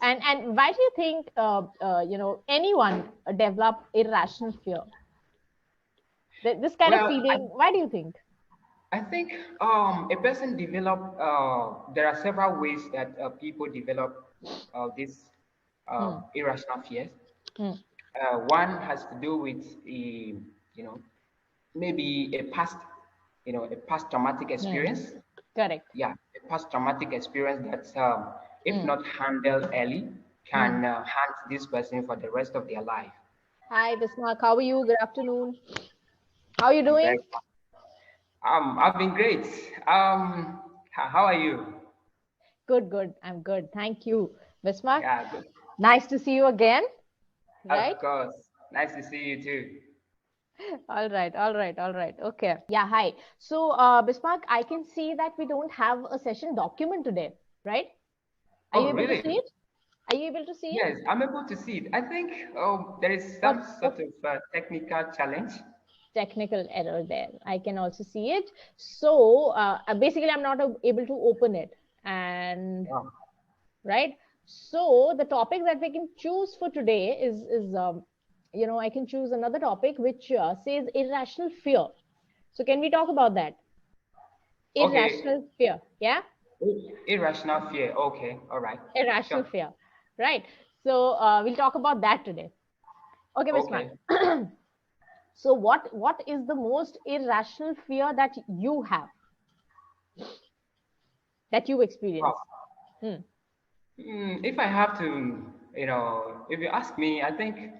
And why do you think anyone develop irrational fear? This kind of Well, feeling. Why do you think? I think a person develop. There are several ways that people develop this Hmm. irrational fears. Hmm. One has to do with you know, maybe a past traumatic Hmm. experience. Correct. Yeah, a past traumatic experience that, if Hmm. not handled early, Hmm. can haunt this person for the rest of their life. Hi, Bismarck. How are you? Good afternoon. How are you I'm very doing? I've been great. How are you? Good, good. I'm good. Thank you, Bismarck. Yeah, good. Nice to see you again. Right? Of course. Nice to see you too. All right, all right, all right. Okay. Yeah, hi. So, Bismarck, I can see that we don't have a session document today, right? Are you Oh, able to really? see it? Are you able to see it? Yes, I'm able to see it. I think there is some What sort of technical challenge. technical error there? I can also see it. So, basically, I'm not able to open it. And Oh, right. So, the topic that we can choose for today is I can choose another topic which says irrational fear. So, can we talk about that? okay. Irrational fear. Yeah. Irrational fear. Okay, all right. Irrational Sure. fear. Right. So, we'll talk about that today. Okay, Miss Mark. Okay. So, what is the most irrational fear that you have, that you Wow. experience? Hmm. If I have to, if you ask me, I think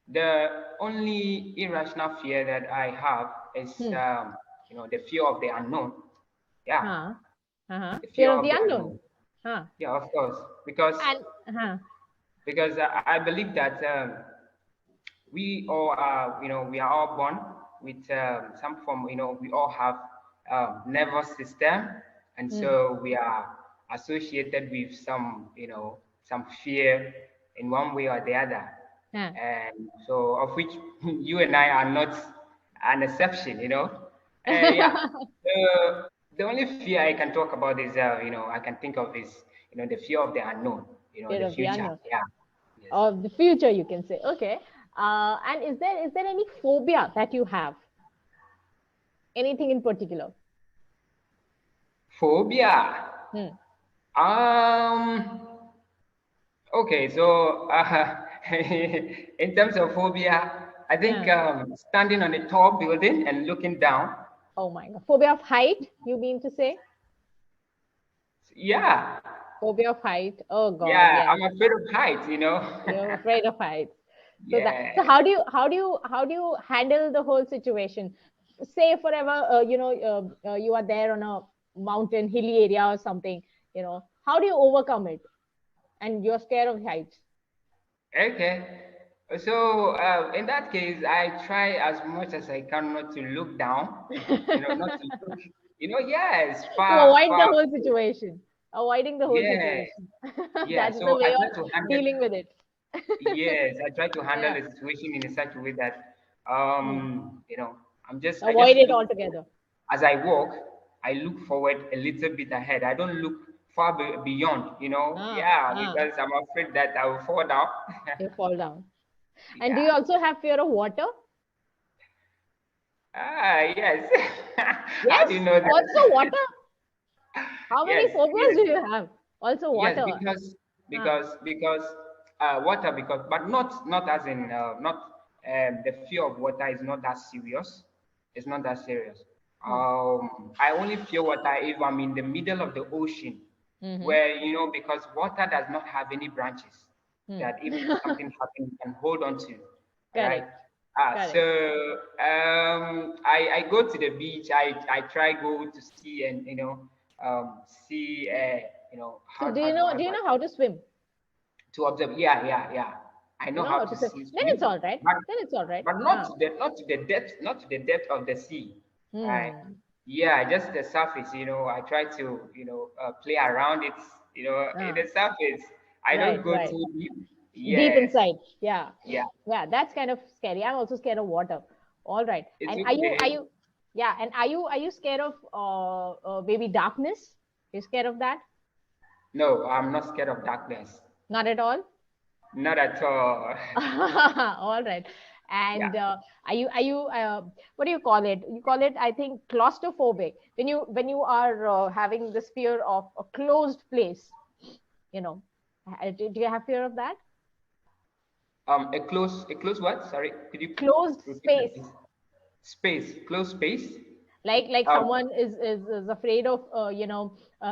the only irrational fear that I have is, Hmm. the fear of the unknown. Yeah, Huh. Uh-huh. the fear Fear of of the the unknown. unknown. Huh. Yeah, of course, because And huh. because I believe that we all are, we are all born with some form, we all have nervous system, and Hmm. so we are associated with some fear in one way or the other, Huh. and so of which you and I are not an exception, yeah. The only fear I can talk about is, I can think of is, the fear of the unknown, Fear the of the future. unknown. Yeah. Yes. Of the future, you can say. Okay. And is there any phobia that you have? Anything in particular? Phobia. Hmm. Um. Okay. So, in terms of phobia, I think Yeah. standing on a tall building and looking down. Oh my God. Phobia of height, you mean to say? Yeah. Phobia of height. Oh God, Yeah. yes. I'm afraid of heights. You're afraid of heights. So Yeah. how do you handle the whole situation? Say forever, you are there on a mountain, hilly area or something. How do you overcome it? And you're scared of heights. Okay. So, in that case, I try as much as I can not to look down. Not to look. Yes, To far, avoid the far. whole situation. Avoiding the whole Yeah. situation. Yeah. That's the So I way try of to handle. dealing with it. Yes, I try to handle Yeah. the situation in such a way that, Hmm. I just Avoid it look altogether. as I walk. I look forward a little bit ahead. I don't look far beyond. Ah, Yeah, ah, because I'm afraid that I will fall down. you fall down. And do you Yeah. also have fear of water? Yes. How do you Yes, know also that? water. How many Yes, phobias yes, do you have? Also yes. water. Because Ah, because because water. Because but not as in not the fear of water is not that serious. It's not that serious. hmm. I only fear water if I'm in the middle of the ocean, Mm-hmm. where because water does not have any branches Hmm. that if something happens you can hold on to. All right. Correct, So correct. I go to the beach. I try go to sea and see So how do how you do know how do do you I know how to swim? to observe. Yeah, yeah, yeah. I You know know how how to to swim. see Then it's swim, all right. but Then it's all right. not Ah. to the depth of the sea. Right? Hmm. Yeah, just the surface. I try to play around it. In Ah. the surface. I don't Right, go right. too deep. Deep Yes. inside. Yeah. Yeah. Yeah, that's kind of scary. I'm also scared of water. All right. It's And are you okay. yeah, and are you scared of maybe darkness? You scared of that? No, I'm not scared of darkness. Not at all. Not at all. All right. Yeah. And are you what do you call it? You call it, I think, claustrophobic. When you are having this fear of a closed place, you know, do you have fear of that? A close what? Sorry, could you Closed repeat that, space. please? Space, close space. Like Um, someone is afraid of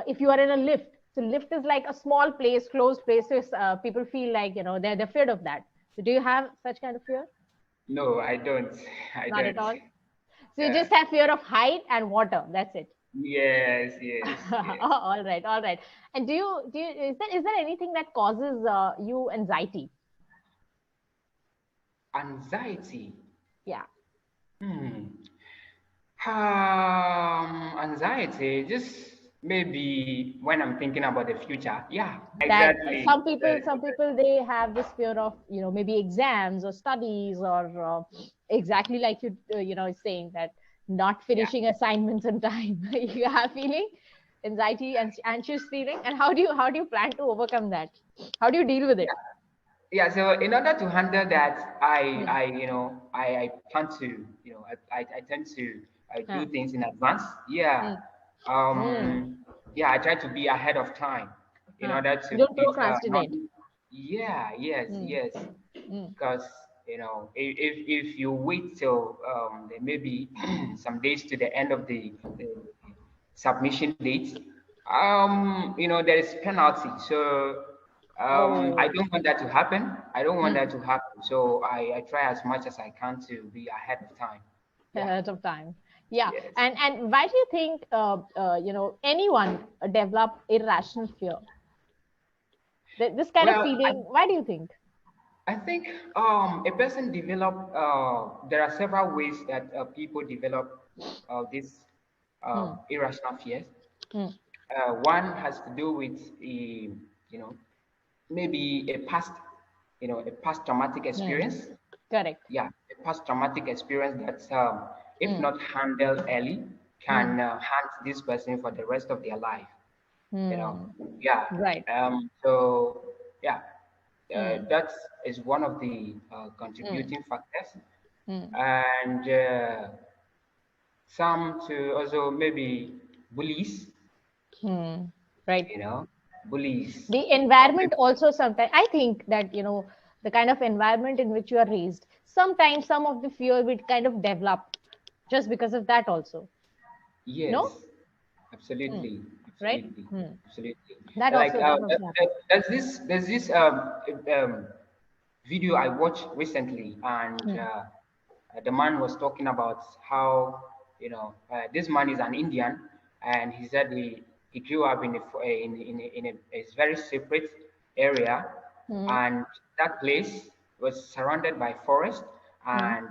if you are in a lift, so lift is like a small place, closed places. People feel like they're afraid of that. So do you have such kind of fear? no, I don't. I Not at don't. all. So you Yeah. just have fear of height and water, that's it. Yes, yes, yes. All right, all right. And do you is there anything that causes you anxiety? Anxiety. Yeah. Hmm. Anxiety, just maybe when I'm thinking about the future. Yeah, That exactly. some people they have this fear of maybe exams or studies or exactly like you saying that not Yeah. finishing assignments on time. You have feeling anxiety and anxious feeling, and how do you plan to overcome that? How do you deal with it? Yeah. Yeah. So in order to handle that, Hmm. I plan to, I tend to do Huh. things in advance. Yeah. Hmm. Hmm. Um, yeah, I try to be ahead of time in Huh. order You to don't meet, not, procrastinate. yeah, yes, Hmm. yes. Hmm. Because, if you wait till there may be some days to the end of the submission date, there is penalty. So I Oh. don't want that to happen. I don't want Hmm. that to happen. So I try as much as I can to be ahead of time. Yeah. Ahead of time. Yeah. Yes. And why do you think anyone develop irrational fear? This kind of Well, feeling, why do you think? I think a person develop. There are several ways that people develop this Hmm. irrational fears. Hmm. One has to do with you know, maybe a past traumatic Hmm. experience. Correct. Yeah, a past traumatic experience that, if Hmm. not handled early, Hmm. can haunt this person for the rest of their life. You know, Hmm. yeah. Right. So yeah, Hmm. that is one of the Hmm. contributing factors, Hmm. and some to also maybe bullies. Hmm. Right. You know, bullies. The Maybe, environment also sometimes, I think that the kind of environment in which you are raised, sometimes some of the fear will kind of develop just because of that also. No. yes, Hmm. absolutely, Right. absolutely, Hmm. absolutely. That Like also that also happens. there's this video I watched recently, and Hmm. the man was talking about how, this man is an Indian, and he said he grew up in a very separate area, Hmm. and that place was surrounded by forest, Hmm. and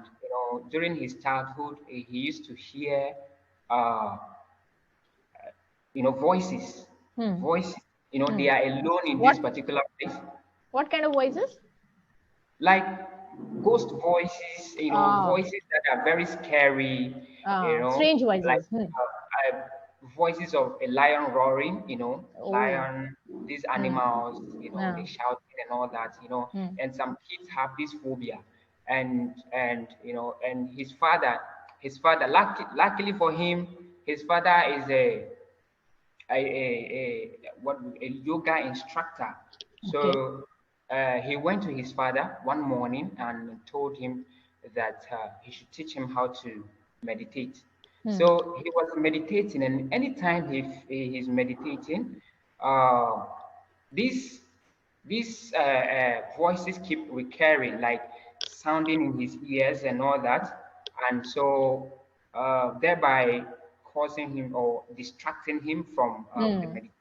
during his childhood he used to hear uh, voices, Hmm. voices. Hmm. They are alone in What this particular place, what kind of voices? like ghost voices, Ah, voices that are very scary, strange like voices. Hmm. voices of a lion roaring, Oh. lion, these Hmm. animals, Yeah. they shouting and all that, Hmm. and some kids have this phobia, and his father, luckily for him, his father is a yoga instructor. Okay. So he went to his father one morning and told him that he should teach him how to meditate. Hmm. So he was meditating, and anytime he's meditating, uh, these voices keep recurring, like sounding in his ears and all that, and so thereby causing him or distracting him from the Hmm. meditation.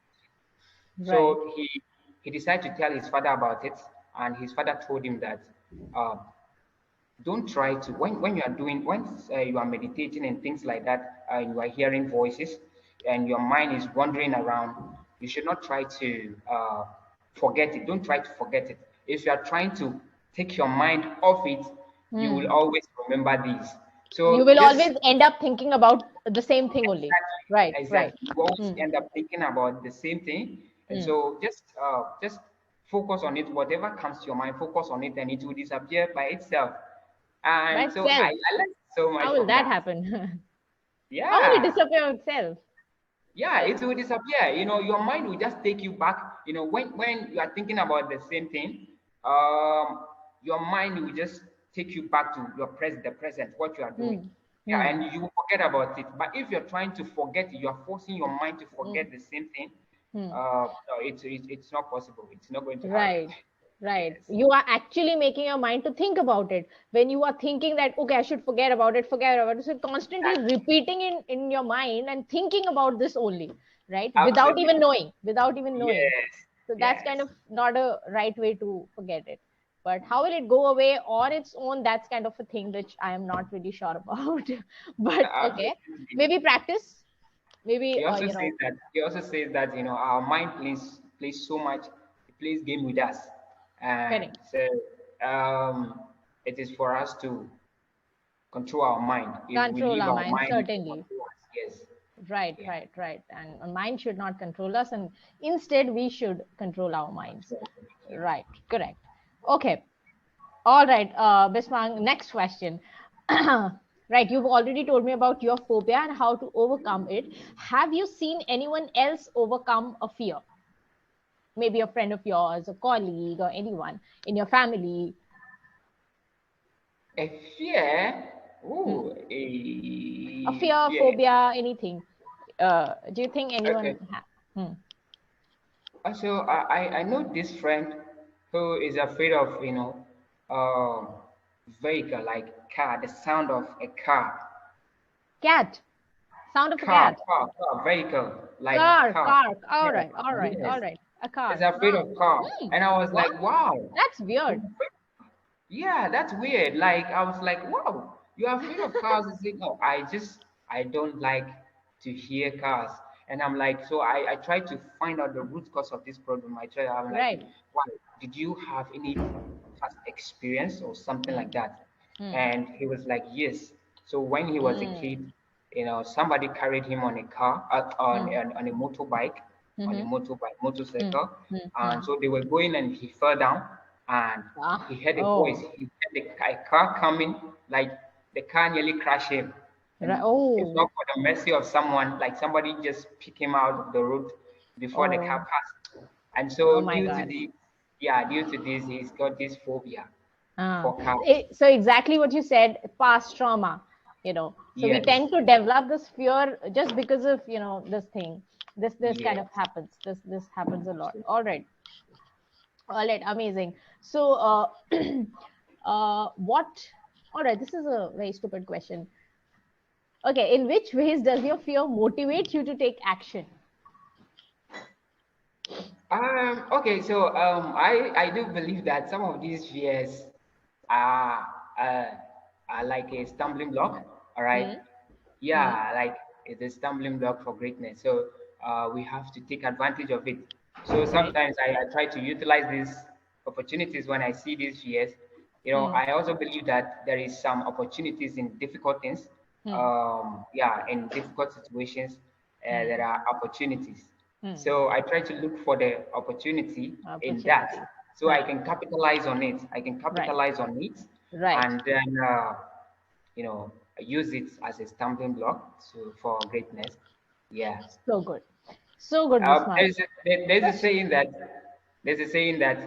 Right. So he decided to tell his father about it, and his father told him that, uh, don't try to, when you are doing, once you are meditating and things like that, you are hearing voices and your mind is wandering around, you should not try to forget it. Don't try to forget it. If you are trying to take your mind off it, you will Hmm. always remember these. You So will just always end up thinking about the same thing only. exactly, Right. Right. exactly. You always Hmm. end up thinking about the same thing, and Hmm. so just focus on it. Whatever comes to your mind, focus on it, and it will disappear by itself. By And so I itself. learned so much How will from that that. happen? How will it Yeah. disappear itself? Yeah, it will disappear. Your mind will just take you back. When you are thinking about the same thing, your mind will just take you back to the present, what you are doing. Hmm. Yeah, Hmm. and you will forget about it. But if you're trying to forget, you are forcing your mind to Hmm. forget the same thing. Hmm. No, it's not possible. It's not going to happen. Right. Right. Yes, You are actually making your mind to think about it. When you are thinking that, okay, I should forget about it. So constantly exactly. repeating in your mind and thinking about this only, right? Without even Absolutely. knowing, without even knowing. Yes, So that's kind yes. of not a right way to forget it. But how will it go away on its own? That's kind of a thing which I am not really sure about. But okay, Absolutely. maybe practice. Maybe He also says that our mind plays so much. It plays game with us, and correct. so it is for us to control our mind. If we Control leave our our mind, mind, it will certainly. control us. Yes. Right, Yeah. right, right. And a mind should not control us, and instead we should control our minds. Yeah. Right, correct. Okay, all right. Bismang, next question. Right, you've already told me about your phobia and how to overcome it. Have you seen anyone else overcome a fear? Maybe a friend of yours, a colleague, or anyone in your family. A fear. Hmm. Ooh, A a fear, fear. phobia, anything. Do you think anyone? Okay. Hmm. Also, I know this friend who is afraid of vehicle like car, the sound of a car. Cat. Sound of a Car, cat. car, car, vehicle, like Car, car. car. All Yes, right, all right, yes. all right. A He's car. afraid Ah. of car. Hmm. And I was What? like, wow. That's You're weird. afraid- Yeah, that's weird. Like I was like, wow, you're afraid of cars. He's like, no, I don't like to hear cars. And I'm like, so I try to find out the root cause of this problem. I'm like, Right. why? Did you have any past experience or something Hmm. like that? Hmm. And he was like, yes. So when he was a Hmm. kid, somebody carried him on a car, Hmm. on a motorbike, Hmm. Hmm. motorcycle. Hmm. Hmm. And so they were going and he fell down and Ah. he heard a voice. Oh. He heard a car coming, like the car nearly crashed him. Right. And if Oh. not for the mercy of someone, like somebody just picked him out of the road before the car Oh. passed. And Oh so my God. due to this, he's got this phobia Ah. for cars. So exactly what you said, past trauma. So we Yes, tend to develop this fear just because of this thing. This kind yes. of happens. This happens a lot. All right. All right, amazing. So, what? All right, this is a very stupid question. Okay, in which ways does your fear motivate you to take action? Okay, so I do believe that some of these fears are uh, are like a stumbling block. All right, Hmm. Hmm. yeah, like it's a stumbling block for greatness. So we have to take advantage of it. So Right. sometimes I try to utilize these opportunities when I see these fears. Hmm. I also believe that there is some opportunities in difficult things. Hmm. Yeah, in difficult situations, there Hmm. are opportunities. Hmm. So I try to look for the opportunity in that, Opportunity. so I Right. can capitalize on it. Right. Right. And then use it as a stumbling block for greatness. Yeah. So good. So good, Bismarck. There's a saying that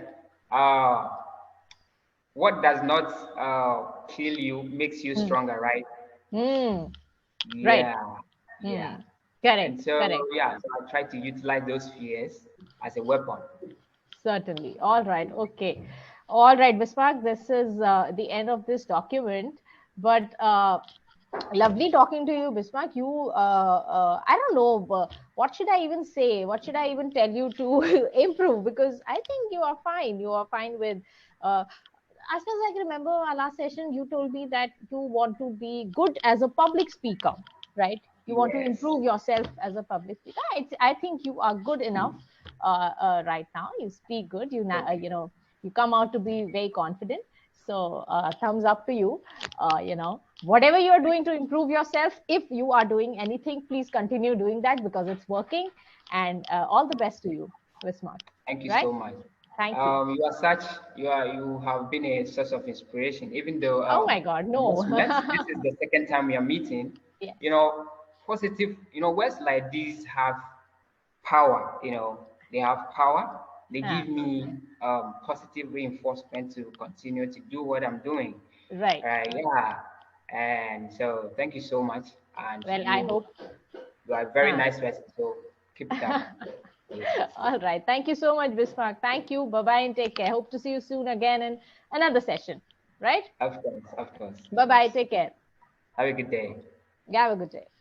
what does not kill you makes you Hmm. stronger, right? Hmm. Right. Yeah, yeah. Hmm. And Correct. so Correct. yeah, so I try to utilize those fears as a weapon. Certainly. All right. Okay. All right, Bismarck. This is the end of this document. But lovely talking to you, Bismarck. I don't know, what should I even say? What should I even tell you to improve? Because I think you are fine. You are fine with, uh, as far as I can remember, our last session, you told me that you want to be good as a public speaker, right? You want to Yes. improve yourself as a public speaker. I think you are good enough right now. You speak good. Okay. You come out to be very confident. So thumbs up to you. Whatever you are doing to improve yourself, if you are doing anything, please continue doing that because it's working. And all the best to you, Wismart. Thank you Right? so much. Thank you. You have been a source of inspiration. Even though Oh my God, we no. just met, this is the second time we are meeting. Yes, You know, positive. You know, words like these have power. You know, they have power. They ah, give me positive reinforcement to continue to do what I'm doing. right. Yeah. And so, thank you so much. And Well, I hope. you are a very Ah. nice person. So keep it up. Yes. All right. Thank you so much, Bismarck. Thank you. Bye bye and take care. Hope to see you soon again in another session. Right? Of course, of course, Bye of bye. course. Take care. Have a good day. Have a good day.